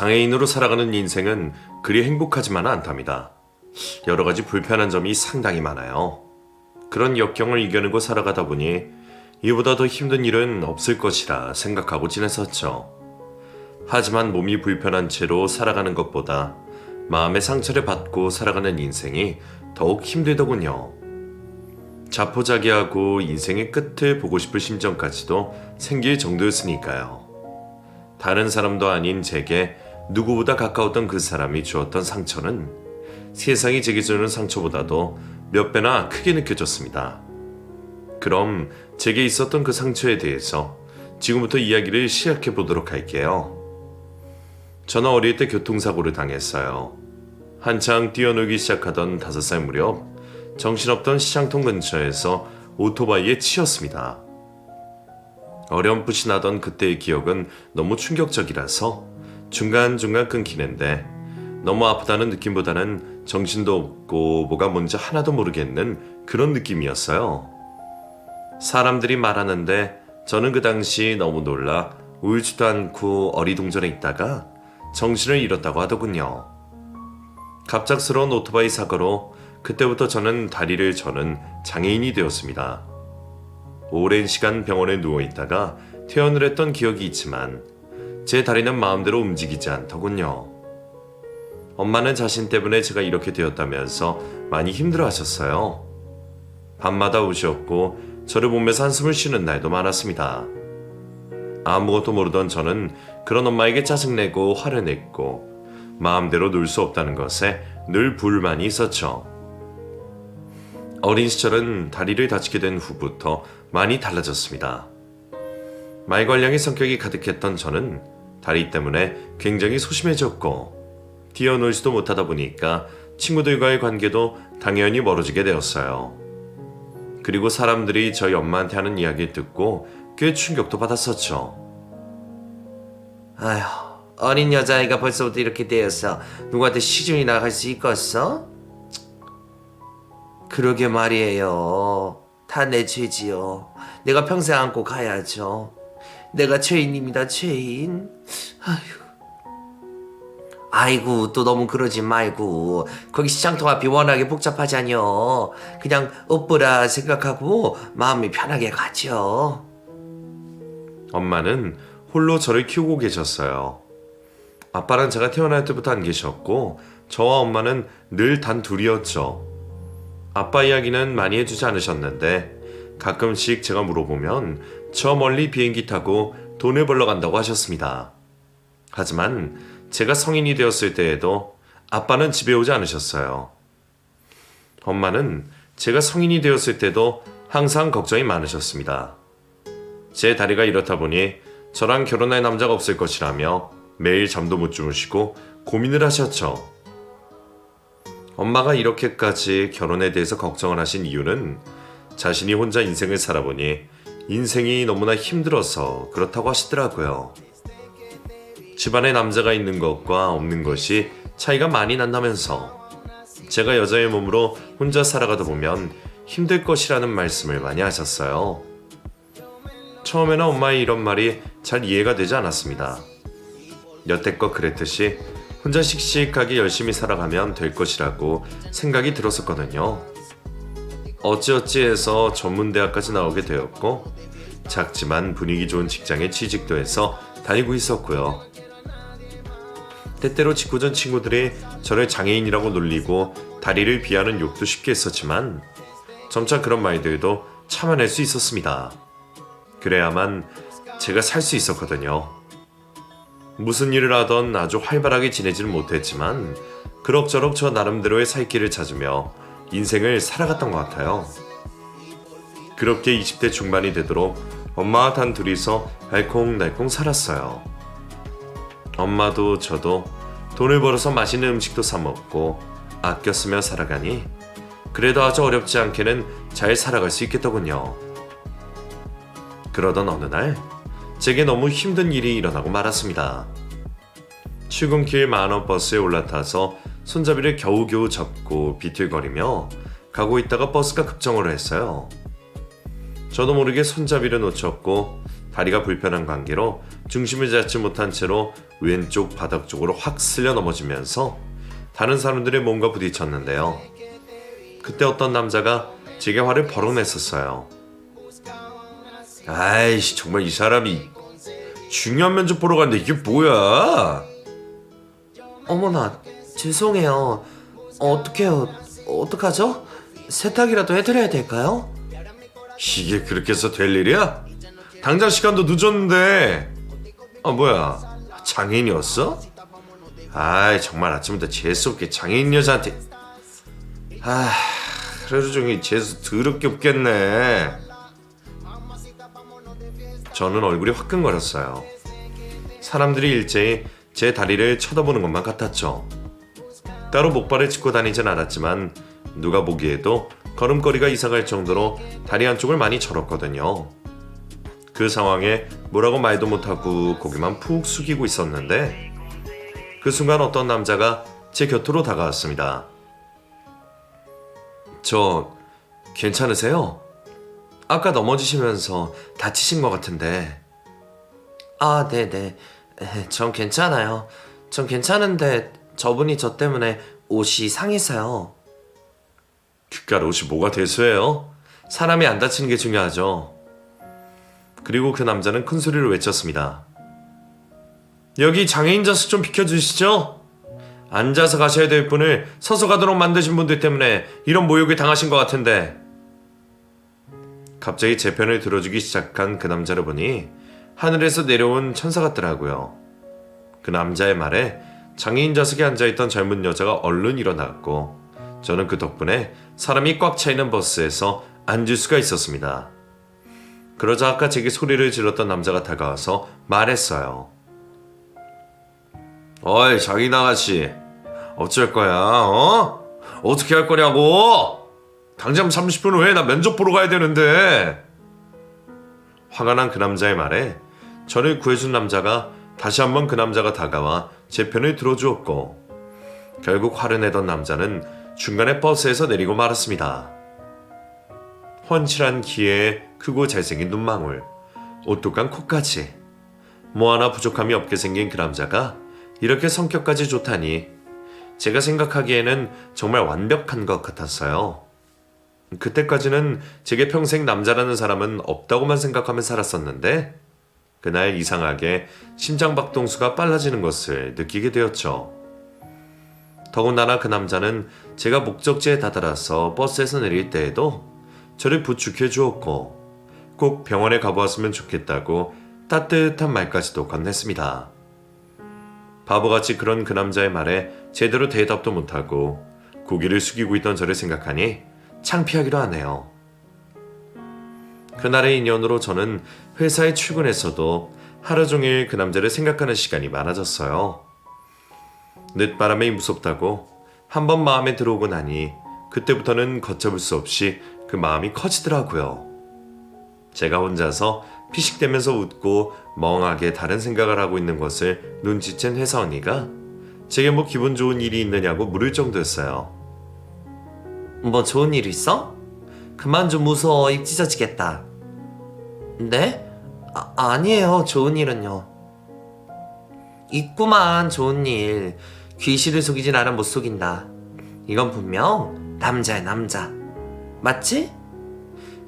장애인으로 살아가는 인생은 그리 행복하지만은 않답니다. 여러 가지 불편한 점이 상당히 많아요. 그런 역경을 이겨내고 살아가다 보니 이보다 더 힘든 일은 없을 것이라 생각하고 지냈었죠. 하지만 몸이 불편한 채로 살아가는 것보다 마음의 상처를 받고 살아가는 인생이 더욱 힘들더군요. 자포자기하고 인생의 끝을 보고 싶을 심정까지도 생길 정도였으니까요. 다른 사람도 아닌 제게 누구보다 가까웠던 그 사람이 주었던 상처는 세상이 제게 주는 상처보다도 몇 배나 크게 느껴졌습니다. 그럼 제게 있었던 그 상처에 대해서 지금부터 이야기를 시작해 보도록 할게요. 저는 어릴 때 교통사고를 당했어요. 한창 뛰어놀기 시작하던 5살 무렵 정신없던 시장통 근처에서 오토바이에 치였습니다. 어렴풋이 나던 그때의 기억은 너무 충격적이라서 중간중간 끊기는데 너무 아프다는 느낌보다는 정신도 없고 뭐가 뭔지 하나도 모르겠는 그런 느낌이었어요. 사람들이 말하는데 저는 그 당시 너무 놀라 울지도 않고 어리둥절해 있다가 정신을 잃었다고 하더군요. 갑작스러운 오토바이 사고로 그때부터 저는 다리를 저는 장애인이 되었습니다. 오랜 시간 병원에 누워있다가 퇴원을 했던 기억이 있지만 제 다리는 마음대로 움직이지 않더군요. 엄마는 자신 때문에 제가 이렇게 되었다면서 많이 힘들어하셨어요. 밤마다 우셨고 저를 보면서 한숨을 쉬는 날도 많았습니다. 아무것도 모르던 저는 그런 엄마에게 짜증내고 화를 냈고 마음대로 놀 수 없다는 것에 늘 불만이 있었죠. 어린 시절은 다리를 다치게 된 후부터 많이 달라졌습니다. 말괄량의 성격이 가득했던 저는 다리 때문에 굉장히 소심해졌고 뛰어놀지도 못하다 보니까 친구들과의 관계도 당연히 멀어지게 되었어요. 그리고 사람들이 저희 엄마한테 하는 이야기를 듣고 꽤 충격도 받았었죠. 아휴, 어린 여자아이가 벌써부터 이렇게 되어서 누구한테 시중이 나갈 수 있겠어? 그러게 말이에요. 다 내 죄지요. 내가 평생 안고 가야죠. 내가 죄인입니다, 죄인. 아이고, 또 너무 그러지 말고. 거기 시장통 앞이 워낙에 복잡하잖여. 그냥 엎보라 생각하고 마음이 편하게 가죠. 엄마는 홀로 저를 키우고 계셨어요. 아빠랑 제가 태어날 때부터 안 계셨고 저와 엄마는 늘 단 둘이었죠. 아빠 이야기는 많이 해주지 않으셨는데 가끔씩 제가 물어보면 저 멀리 비행기 타고 돈을 벌러 간다고 하셨습니다. 하지만 제가 성인이 되었을 때에도 아빠는 집에 오지 않으셨어요. 엄마는 제가 성인이 되었을 때도 항상 걱정이 많으셨습니다. 제 다리가 이렇다 보니 저랑 결혼할 남자가 없을 것이라며 매일 잠도 못 주무시고 고민을 하셨죠. 엄마가 이렇게까지 결혼에 대해서 걱정을 하신 이유는 자신이 혼자 인생을 살아보니 인생이 너무나 힘들어서 그렇다고 하시더라고요. 집안에 남자가 있는 것과 없는 것이 차이가 많이 난다면서 제가 여자의 몸으로 혼자 살아가다 보면 힘들 것이라는 말씀을 많이 하셨어요. 처음에는 엄마의 이런 말이 잘 이해가 되지 않았습니다. 여태껏 그랬듯이 혼자 씩씩하게 열심히 살아가면 될 것이라고 생각이 들었었거든요. 어찌어찌해서 전문대학까지 나오게 되었고 작지만 분위기 좋은 직장에 취직도 해서 다니고 있었고요. 때때로 직구전 친구들이 저를 장애인이라고 놀리고 다리를 비하는 욕도 쉽게 했었지만 점차 그런 말들도 참아낼 수 있었습니다. 그래야만 제가 살 수 있었거든요. 무슨 일을 하던 아주 활발하게 지내지는 못했지만 그럭저럭 저 나름대로의 살 길을 찾으며 인생을 살아갔던 것 같아요. 그렇게 20대 중반이 되도록 엄마와 단 둘이서 알콩달콩 살았어요. 엄마도 저도 돈을 벌어서 맛있는 음식도 사 먹고 아껴 쓰며 살아가니 그래도 아주 어렵지 않게는 잘 살아갈 수 있겠더군요. 그러던 어느 날 제게 너무 힘든 일이 일어나고 말았습니다. 출근길 만원 버스에 올라타서 손잡이를 겨우겨우 잡고 비틀거리며 가고 있다가 버스가 급정거를 했어요. 저도 모르게 손잡이를 놓쳤고 다리가 불편한 관계로 중심을 잡지 못한 채로 왼쪽 바닥 쪽으로 확 쓸려 넘어지면서 다른 사람들의 몸과 부딪혔는데요. 그때 어떤 남자가 제게 화를 버럭 냈었어요. 아이씨, 정말 이 사람이 중요한 면접 보러 갔는데 이게 뭐야? 어머나, 죄송해요. 어떡해요? 어떡하죠? 세탁이라도 해드려야 될까요? 이게 그렇게 해서 될 일이야? 당장 시간도 늦었는데. 뭐야, 장애인이었어? 아이, 정말 아침부터 재수없게 장애인 여자한테. 하루 종일 재수 더럽게 없겠네. 저는 얼굴이 화끈거렸어요. 사람들이 일제히 제 다리를 쳐다보는 것만 같았죠. 따로 목발을 짚고 다니진 않았지만 누가 보기에도 걸음걸이가 이상할 정도로 다리 한쪽을 많이 절었거든요. 그 상황에 뭐라고 말도 못하고 고개만 푹 숙이고 있었는데 그 순간 어떤 남자가 제 곁으로 다가왔습니다. 저 괜찮으세요? 아까 넘어지시면서 다치신 것 같은데. 아, 네네. 전 괜찮아요. 전 괜찮은데 저분이 저 때문에 옷이 상했어요. 그깟 옷이 뭐가 대수해요? 사람이 안 다치는 게 중요하죠. 그리고 그 남자는 큰 소리로 외쳤습니다. 여기 장애인 좌석 좀 비켜주시죠? 앉아서 가셔야 될 분을 서서 가도록 만드신 분들 때문에 이런 모욕을 당하신 것 같은데. 갑자기 제 편을 들어주기 시작한 그 남자를 보니 하늘에서 내려온 천사 같더라고요. 그 남자의 말에 장애인 좌석에 앉아있던 젊은 여자가 얼른 일어났고 저는 그 덕분에 사람이 꽉 차있는 버스에서 앉을 수가 있었습니다. 그러자 아까 제게 소리를 질렀던 남자가 다가와서 말했어요. 어이, 장애인 아가씨, 어쩔 거야, 어? 어떻게 할 거냐고? 당장 30분 후에 나 면접 보러 가야 되는데. 화가 난 그 남자의 말에 저를 구해준 남자가 다시 한번 그 남자가 다가와 제 편을 들어주었고 결국 화를 내던 남자는 중간에 버스에서 내리고 말았습니다. 훤칠한 키에 크고 잘생긴 눈망울, 오똑한 코까지 뭐 하나 부족함이 없게 생긴 그 남자가 이렇게 성격까지 좋다니 제가 생각하기에는 정말 완벽한 것 같았어요. 그때까지는 제게 평생 남자라는 사람은 없다고만 생각하며 살았었는데 그날 이상하게 심장박동수가 빨라지는 것을 느끼게 되었죠. 더군다나 그 남자는 제가 목적지에 다다라서 버스에서 내릴 때에도 저를 부축해 주었고 꼭 병원에 가보았으면 좋겠다고 따뜻한 말까지도 건넸습니다. 바보같이 그런 그 남자의 말에 제대로 대답도 못하고 고개를 숙이고 있던 저를 생각하니 창피하기도 하네요. 그날의 인연으로 저는 회사에 출근했어도 하루 종일 그 남자를 생각하는 시간이 많아졌어요. 늦바람이 무섭다고 한번 마음에 들어오고 나니 그때부터는 걷잡을 수 없이 그 마음이 커지더라고요. 제가 혼자서 피식대면서 웃고 멍하게 다른 생각을 하고 있는 것을 눈치챈 회사 언니가 제게 뭐 기분 좋은 일이 있느냐고 물을 정도였어요. 뭐 좋은 일 있어? 그만 좀 웃어. 입 찢어지겠다. 네? 아니에요. 좋은 일은요. 있구만 좋은 일. 귀신을 속이진 않아 못 속인다. 이건 분명 남자야 남자. 맞지?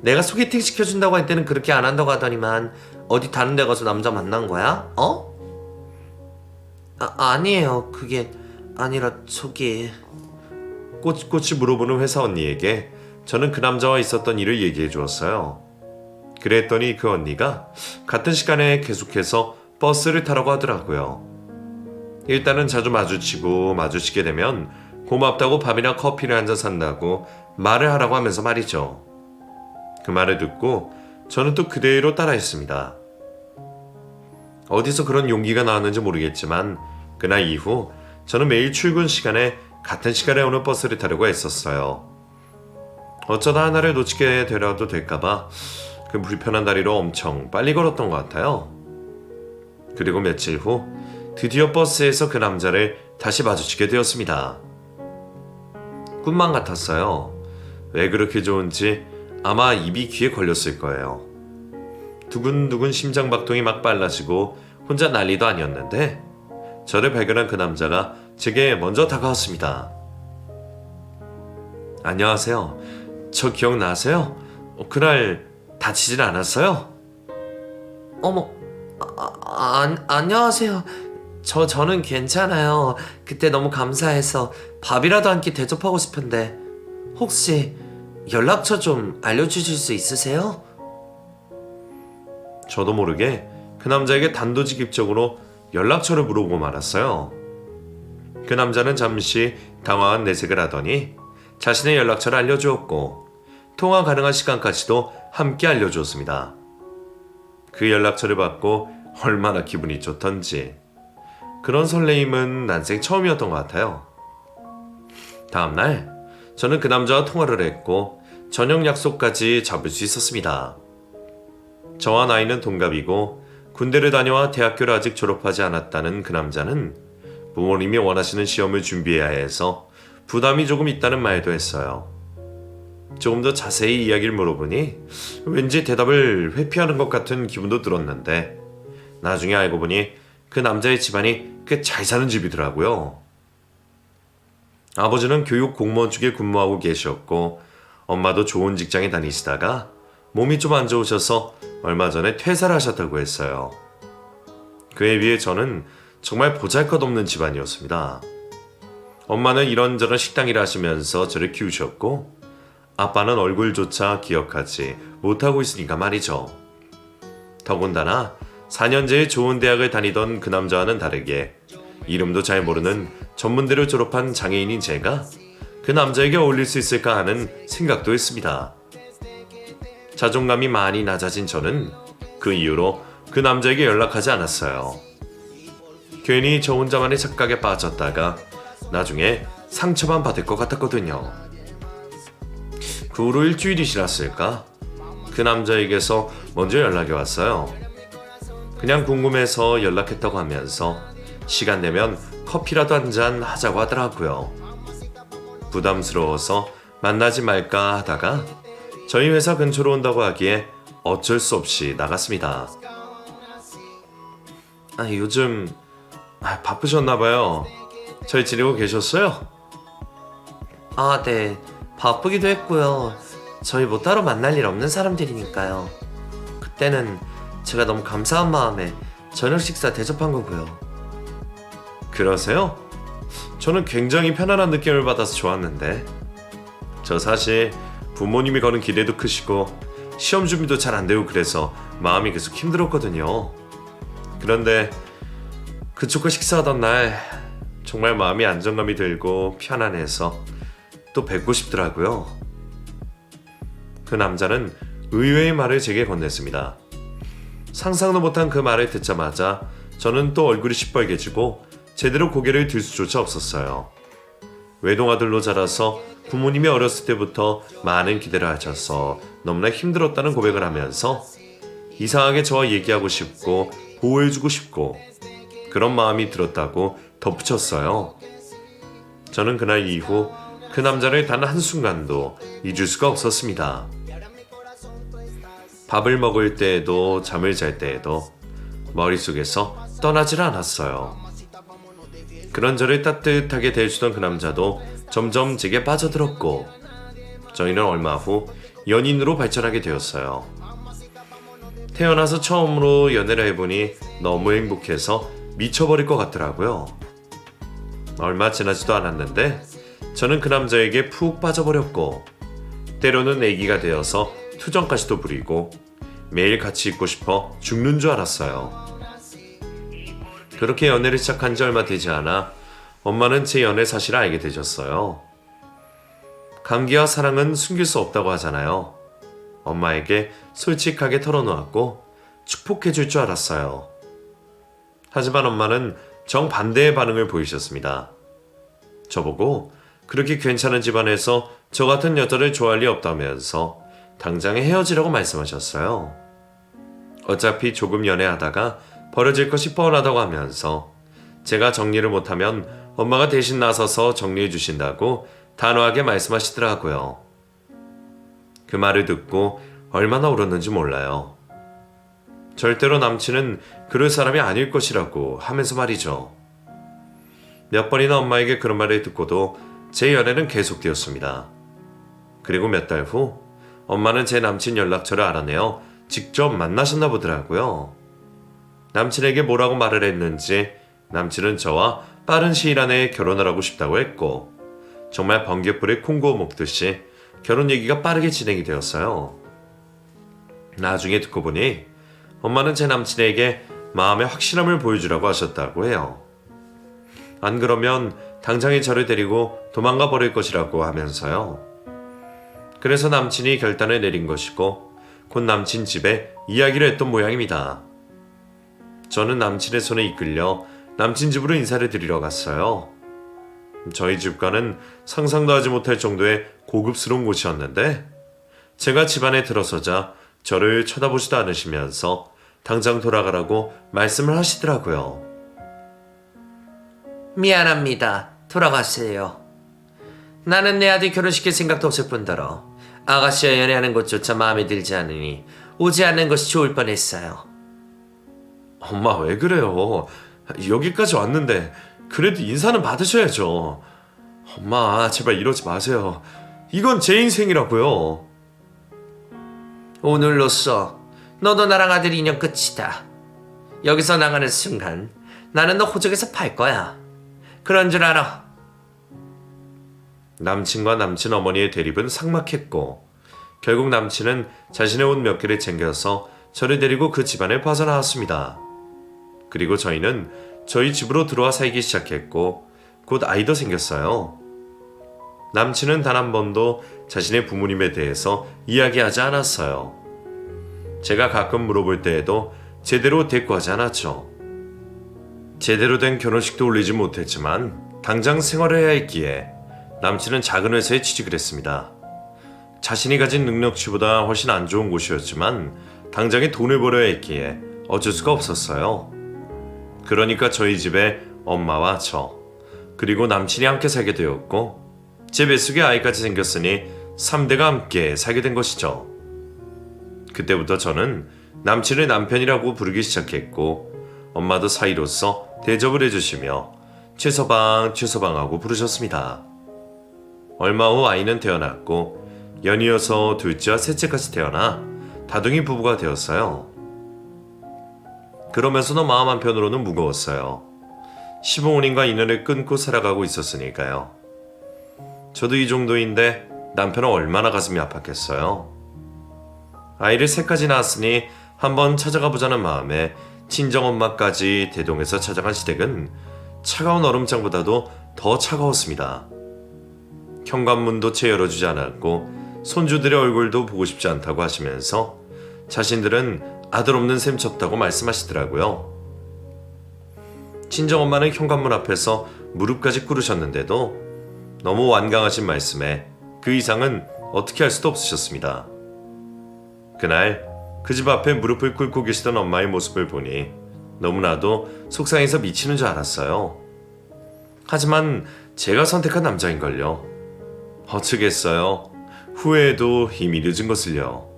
내가 소개팅 시켜준다고 할 때는 그렇게 안 한다고 하더니만 어디 다른 데 가서 남자 만난 거야? 어? 아니에요. 그게 아니라 저기... 꼬치꼬치 물어보는 회사 언니에게 저는 그 남자와 있었던 일을 얘기해 주었어요. 그랬더니 그 언니가 같은 시간에 계속해서 버스를 타라고 하더라고요. 일단은 자주 마주치게 되면 고맙다고 밥이나 커피를 한잔 산다고 말을 하라고 하면서 말이죠. 그 말을 듣고 저는 또 그대로 따라했습니다. 어디서 그런 용기가 나왔는지 모르겠지만 그날 이후 저는 매일 출근 시간에 같은 시간에 오는 버스를 타려고 했었어요. 어쩌다 하나를 놓치게 되려도 될까봐 그 불편한 다리로 엄청 빨리 걸었던 것 같아요. 그리고 며칠 후 드디어 버스에서 그 남자를 다시 마주치게 되었습니다. 꿈만 같았어요. 왜 그렇게 좋은지 아마 입이 귀에 걸렸을 거예요. 두근두근 심장박동이 막 빨라지고 혼자 난리도 아니었는데 저를 발견한 그 남자가 제게 먼저 다가왔습니다. 안녕하세요. 저 기억나세요? 그날 다치진 않았어요? 어머, 안녕하세요. 저는 괜찮아요. 그때 너무 감사해서 밥이라도 한 끼 대접하고 싶은데 혹시 연락처 좀 알려주실 수 있으세요? 저도 모르게 그 남자에게 단도직입적으로 연락처를 물어보고 말았어요. 그 남자는 잠시 당황한 내색을 하더니 자신의 연락처를 알려주었고 통화 가능한 시간까지도 함께 알려주었습니다. 그 연락처를 받고 얼마나 기분이 좋던지 그런 설레임은 난생 처음이었던 것 같아요. 다음날 저는 그 남자와 통화를 했고 저녁 약속까지 잡을 수 있었습니다. 저와 나이는 동갑이고 군대를 다녀와 대학교를 아직 졸업하지 않았다는 그 남자는 부모님이 원하시는 시험을 준비해야 해서 부담이 조금 있다는 말도 했어요. 조금 더 자세히 이야기를 물어보니 왠지 대답을 회피하는 것 같은 기분도 들었는데 나중에 알고 보니 그 남자의 집안이 꽤 잘 사는 집이더라고요. 아버지는 교육 공무원 쪽에 근무하고 계셨고 엄마도 좋은 직장에 다니시다가 몸이 좀 안 좋으셔서 얼마 전에 퇴사를 하셨다고 했어요. 그에 비해 저는 정말 보잘것없는 집안이었습니다. 엄마는 이런저런 식당 일을 하시면서 저를 키우셨고 아빠는 얼굴조차 기억하지 못하고 있으니까 말이죠. 더군다나 4년제의 좋은 대학을 다니던 그 남자와는 다르게 이름도 잘 모르는 전문대를 졸업한 장애인인 제가 그 남자에게 어울릴 수 있을까 하는 생각도 했습니다. 자존감이 많이 낮아진 저는 그 이후로 그 남자에게 연락하지 않았어요. 괜히 저 혼자만의 착각에 빠졌다가 나중에 상처만 받을 것 같았거든요. 그 후로 일주일이 지났을까? 그 남자에게서 먼저 연락이 왔어요. 그냥 궁금해서 연락했다고 하면서 시간 되면 커피라도 한잔 하자고 하더라고요. 부담스러워서 만나지 말까 하다가 저희 회사 근처로 온다고 하기에 어쩔 수 없이 나갔습니다. 요즘 바쁘셨나봐요. 잘 지내고 계셨어요? 네. 바쁘기도 했고요. 저희 뭐 따로 만날 일 없는 사람들이니까요. 그때는 제가 너무 감사한 마음에 저녁 식사 대접한 거고요. 그러세요? 저는 굉장히 편안한 느낌을 받아서 좋았는데 저 사실 부모님이 거는 기대도 크시고 시험 준비도 잘 안 되고 그래서 마음이 계속 힘들었거든요. 그런데 그쪽과 식사하던 날 정말 마음이 안정감이 들고 편안해서 또 뵙고 싶더라고요. 그 남자는 의외의 말을 제게 건넸습니다. 상상도 못한 그 말을 듣자마자 저는 또 얼굴이 시뻘개지고 제대로 고개를 들 수조차 없었어요. 외동아들로 자라서 부모님이 어렸을 때부터 많은 기대를 하셔서 너무나 힘들었다는 고백을 하면서 이상하게 저와 얘기하고 싶고 보호해주고 싶고 그런 마음이 들었다고 덧붙였어요. 저는 그날 이후 그 남자를 단 한순간도 잊을 수가 없었습니다. 밥을 먹을 때에도 잠을 잘 때에도 머릿속에서 떠나질 않았어요. 그런 저를 따뜻하게 대해주던 그 남자도 점점 제게 빠져들었고 저희는 얼마 후 연인으로 발전하게 되었어요. 태어나서 처음으로 연애를 해보니 너무 행복해서 미쳐버릴 것 같더라고요. 얼마 지나지도 않았는데 저는 그 남자에게 푹 빠져버렸고 때로는 애기가 되어서 투정까지도 부리고 매일 같이 있고 싶어 죽는 줄 알았어요. 그렇게 연애를 시작한 지 얼마 되지 않아 엄마는 제 연애 사실을 알게 되셨어요. 감기와 사랑은 숨길 수 없다고 하잖아요. 엄마에게 솔직하게 털어놓았고 축복해줄 줄 알았어요. 하지만 엄마는 정반대의 반응을 보이셨습니다. 저보고 그렇게 괜찮은 집안에서 저 같은 여자를 좋아할 리 없다면서 당장에 헤어지라고 말씀하셨어요. 어차피 조금 연애하다가 버려질 것이 뻔하다고 하면서 제가 정리를 못하면 엄마가 대신 나서서 정리해 주신다고 단호하게 말씀하시더라고요. 그 말을 듣고 얼마나 울었는지 몰라요. 절대로 남친은 그럴 사람이 아닐 것이라고 하면서 말이죠. 몇 번이나 엄마에게 그런 말을 듣고도 제 연애는 계속되었습니다. 그리고 몇 달 후 엄마는 제 남친 연락처를 알아내어 직접 만나셨나 보더라고요. 남친에게 뭐라고 말을 했는지 남친은 저와 빠른 시일 안에 결혼을 하고 싶다고 했고 정말 번개불에 콩고 먹듯이 결혼 얘기가 빠르게 진행이 되었어요. 나중에 듣고 보니 엄마는 제 남친에게 마음의 확실함을 보여주라고 하셨다고 해요. 안 그러면 당장에 저를 데리고 도망가 버릴 것이라고 하면서요. 그래서 남친이 결단을 내린 것이고 곧 남친 집에 이야기를 했던 모양입니다. 저는 남친의 손에 이끌려 남친 집으로 인사를 드리러 갔어요. 저희 집과는 상상도 하지 못할 정도의 고급스러운 곳이었는데 제가 집 안에 들어서자 저를 쳐다보지도 않으시면서 당장 돌아가라고 말씀을 하시더라고요. 미안합니다. 돌아가세요. 나는 내 아들 결혼시킬 생각도 없을 뿐더러 아가씨와 연애하는 것조차 마음에 들지 않으니 오지 않는 것이 좋을 뻔했어요. 엄마 왜 그래요? 여기까지 왔는데 그래도 인사는 받으셔야죠. 엄마 제발 이러지 마세요. 이건 제 인생이라고요. 오늘로써 너도 나랑 아들 인연 끝이다. 여기서 나가는 순간 나는 너 호적에서 팔 거야. 그런 줄 알아. 남친과 남친 어머니의 대립은 삭막했고 결국 남친은 자신의 옷 몇 개를 챙겨서 저를 데리고 그 집안을 빠져나왔습니다. 그리고 저희는 저희 집으로 들어와 살기 시작했고 곧 아이도 생겼어요. 남친은 단 한 번도 자신의 부모님에 대해서 이야기하지 않았어요. 제가 가끔 물어볼 때에도 제대로 대꾸하지 않았죠. 제대로 된 결혼식도 올리지 못했지만 당장 생활을 해야 했기에 남친은 작은 회사에 취직을 했습니다. 자신이 가진 능력치보다 훨씬 안 좋은 곳이었지만 당장에 돈을 벌어야 했기에 어쩔 수가 없었어요. 그러니까 저희 집에 엄마와 저 그리고 남친이 함께 살게 되었고 제 뱃속에 아이까지 생겼으니 3대가 함께 살게 된 것이죠. 그때부터 저는 남친을 남편이라고 부르기 시작했고 엄마도 사이로서 대접을 해주시며 최서방하고 부르셨습니다. 얼마 후 아이는 태어났고 연이어서 둘째와 셋째까지 태어나 다둥이 부부가 되었어요. 그러면서도 마음 한편으로는 무거웠어요. 시부모님과 인연을 끊고 살아가고 있었으니까요. 저도 이 정도인데 남편은 얼마나 가슴이 아팠겠어요. 아이를 셋까지 낳았으니 한번 찾아가 보자는 마음에 친정엄마까지 대동해서 찾아간 시댁은 차가운 얼음장보다도 더 차가웠습니다. 현관문도 채 열어주지 않았고 손주들의 얼굴도 보고 싶지 않다고 하시면서 자신들은 아들 없는 셈 쳤다고 말씀하시더라고요. 친정엄마는 현관문 앞에서 무릎까지 꿇으셨는데도 너무 완강하신 말씀에 그 이상은 어떻게 할 수도 없으셨습니다. 그날 그 집 앞에 무릎을 꿇고 계시던 엄마의 모습을 보니 너무나도 속상해서 미치는 줄 알았어요. 하지만 제가 선택한 남자인걸요. 어쩌겠어요. 후회해도 이미 늦은 것을요.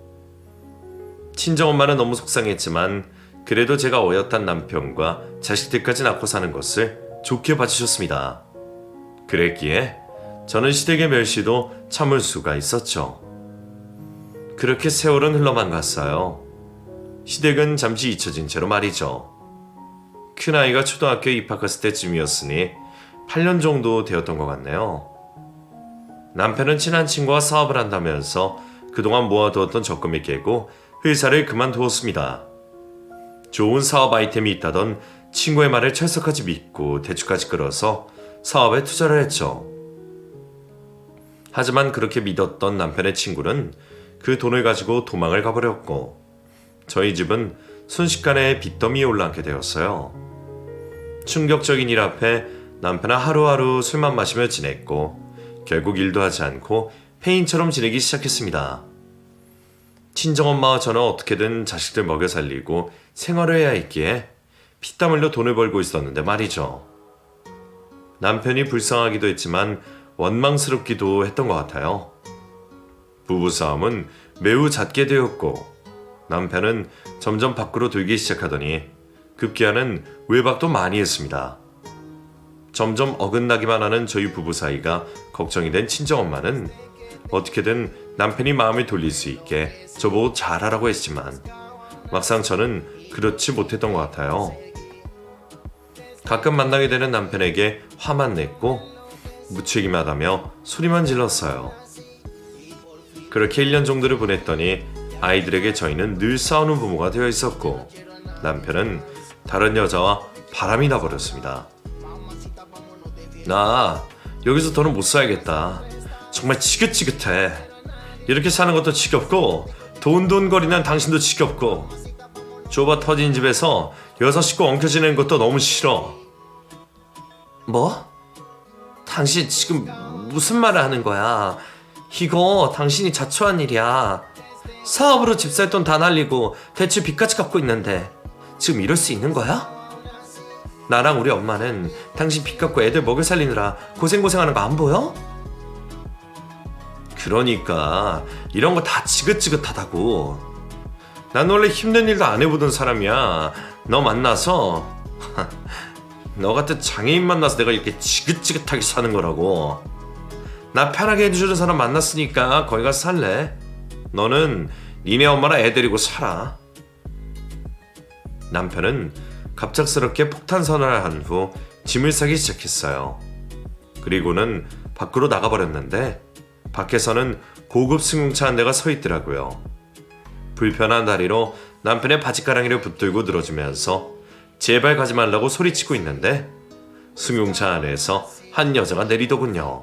친정엄마는 너무 속상했지만 그래도 제가 어엿한 남편과 자식들까지 낳고 사는 것을 좋게 봐주셨습니다. 그랬기에 저는 시댁의 멸시도 참을 수가 있었죠. 그렇게 세월은 흘러만 갔어요. 시댁은 잠시 잊혀진 채로 말이죠. 큰아이가 초등학교에 입학했을 때쯤이었으니 8년 정도 되었던 것 같네요. 남편은 친한 친구와 사업을 한다면서 그동안 모아두었던 적금이 깨고 회사를 그만두었습니다. 좋은 사업 아이템이 있다던 친구의 말을 철석까지 믿고 대출까지 끌어서 사업에 투자를 했죠. 하지만 그렇게 믿었던 남편의 친구는 그 돈을 가지고 도망을 가버렸고 저희 집은 순식간에 빚더미에 올라앉게 되었어요. 충격적인 일 앞에 남편은 하루하루 술만 마시며 지냈고 결국 일도 하지 않고 폐인처럼 지내기 시작했습니다. 친정엄마와 저는 어떻게든 자식들 먹여 살리고 생활을 해야 했기에 피땀 흘려 돈을 벌고 있었는데 말이죠. 남편이 불쌍하기도 했지만 원망스럽기도 했던 것 같아요. 부부싸움은 매우 잦게 되었고 남편은 점점 밖으로 돌기 시작하더니 급기야는 외박도 많이 했습니다. 점점 어긋나기만 하는 저희 부부 사이가 걱정이 된 친정엄마는 어떻게든 남편이 마음을 돌릴 수 있게 저보고 잘하라고 했지만 막상 저는 그렇지 못했던 것 같아요. 가끔 만나게 되는 남편에게 화만 냈고 무책임하다며 소리만 질렀어요. 그렇게 1년 정도를 보냈더니 아이들에게 저희는 늘 싸우는 부모가 되어 있었고 남편은 다른 여자와 바람이 나버렸습니다. 나 여기서 더는 못 살겠다. 정말 지긋지긋해. 이렇게 사는 것도 지겹고 돈돈거리는 당신도 지겹고 좁아 터진 집에서 여섯 식구 엉켜 지내는 것도 너무 싫어. 뭐? 당신 지금 무슨 말을 하는 거야? 이거 당신이 자초한 일이야. 사업으로 집 살 돈 다 날리고 대출 빚까지 갚고 있는데 지금 이럴 수 있는 거야? 나랑 우리 엄마는 당신 빚 갚고 애들 먹여 살리느라 고생하는 거 안 보여? 그러니까 이런 거 다 지긋지긋하다고. 난 원래 힘든 일도 안 해보던 사람이야. 너 만나서 너 같은 장애인 만나서 내가 이렇게 지긋지긋하게 사는 거라고. 나 편하게 해주는 사람 만났으니까 거기 가서 살래. 너는 니네 엄마랑 애 데리고 살아. 남편은 갑작스럽게 폭탄 선언을 한 후 짐을 싸기 시작했어요. 그리고는 밖으로 나가버렸는데 밖에서는 고급 승용차 한 대가 서 있더라고요. 불편한 다리로 남편의 바지가랑이를 붙들고 늘어지면서 제발 가지 말라고 소리치고 있는데 승용차 안에서 한 여자가 내리더군요.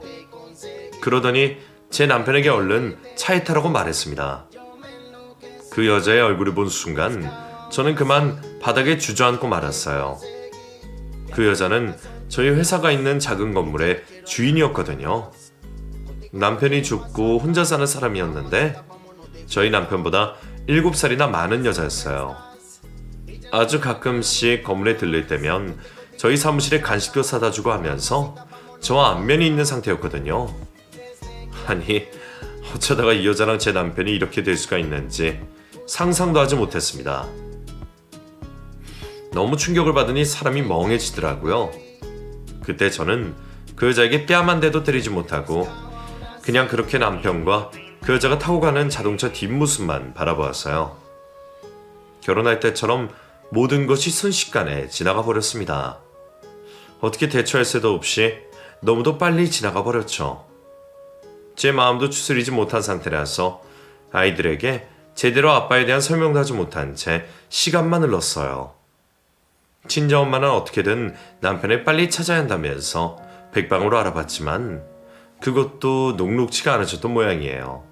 그러더니 제 남편에게 얼른 차에 타라고 말했습니다. 그 여자의 얼굴을 본 순간 저는 그만 바닥에 주저앉고 말았어요. 그 여자는 저희 회사가 있는 작은 건물의 주인이었거든요. 남편이 죽고 혼자 사는 사람이었는데 저희 남편보다 7살이나 많은 여자였어요. 아주 가끔씩 건물에 들릴 때면 저희 사무실에 간식도 사다 주고 하면서 저와 안면이 있는 상태였거든요. 아니, 어쩌다가 이 여자랑 제 남편이 이렇게 될 수가 있는지 상상도 하지 못했습니다. 너무 충격을 받으니 사람이 멍해지더라고요. 그때 저는 그 여자에게 뺨 한 대도 때리지 못하고 그냥 그렇게 남편과 그 여자가 타고 가는 자동차 뒷모습만 바라보았어요. 결혼할 때처럼 모든 것이 순식간에 지나가 버렸습니다. 어떻게 대처할 새도 없이 너무도 빨리 지나가 버렸죠. 제 마음도 추스리지 못한 상태라서 아이들에게 제대로 아빠에 대한 설명도 하지 못한 채 시간만 흘렀어요. 친정엄마는 어떻게든 남편을 빨리 찾아야 한다면서 백방으로 알아봤지만 그것도 녹록치가 않으셨던 모양이에요.